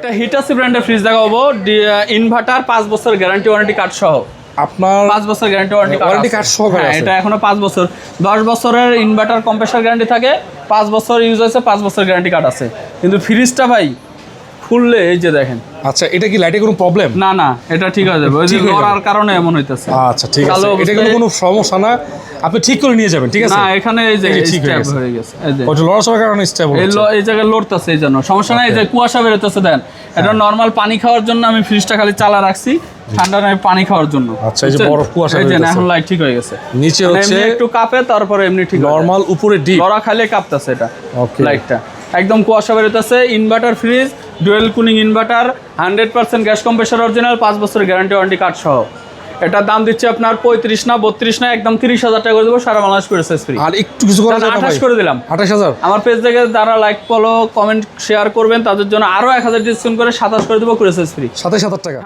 একটা হিটাচি ব্র্যান্ডের ফ্রিজ দেখাবো, ইনভার্টার 5 বছর গ্যারান্টি ওয়ারেন্টি কার্ড সহ। আপনার 5 বছর গ্যারান্টি ওয়ারেন্টি কার্ড সহ হ্যাঁ, এটা এখনো 5 বছর। 10 বছরের ইনভার্টার কম্প্রেসার গ্যারান্টি থাকে, 5 বছর ইউজ হয়েছে, 5 বছর গ্যারান্টি কার্ড আছে। কিন্তু ফ্রিজটা ভাই খুললে এই যে দেখেন। আচ্ছা, এটা কি লাইটে কোনো প্রবলেম? না এটা ঠিক হয়ে যাবে, ওই যে লড়ার কারণে এমন হইতেছে। আচ্ছা ঠিক আছে, এটা কোনো সমস্যা না, আপনি ঠিক করে নিয়ে যাবেন। ঠিক আছে, না এখানে এই যে ঠিক স্ট্যাপ হয়ে গেছে, এই যে ওটা লড়ার কারণে স্ট্যাপ হচ্ছে, এই জায়গায় লড়তেছে, এই জন্য সমস্যা নাই। এই যে কুয়াশা বেরোতেছে দেন, এটা নরমাল পানি খাওয়ার জন্য আমি ফ্রিজটা খালি চালা রাখছি, ঠান্ডা নয় পানি খাওয়ার জন্য। আচ্ছা, এই যে বরফ কুয়াশা এই যে বেরোতেছে, এখন লাইট ঠিক হয়ে গেছে। নিচে হচ্ছে একটু কাঁপে, তারপরে এমনি ঠিক নরমাল, উপরে ডিপ, লড়া খাইলে কাঁপতেছে এটা। ওকে, লাইটটা একদম কুয়াশা বেরোতেছে। Inverter fridge, dual cooling inverter, 100% gas compressor original, 5 বছর গ্যারান্টি ওয়ারেন্টি কার্ড সহ। এটার দাম দিচ্ছে আপনার 35 না 32 না, একদম 30,000 টাকা করে দেবো, সারা বাংলাদেশ করে ফ্রি। আর একটু কিছু করা যাবে না? 28 করে দিলাম। 28,000। আমার পেজ থেকে যারা লাইক ফলো কমেন্ট শেয়ার করবেন তাদের জন্য আরো 1000 ডিসকাউন্ট করে 27 করে দেবো, করে ফ্রি। 27,000 টাকা।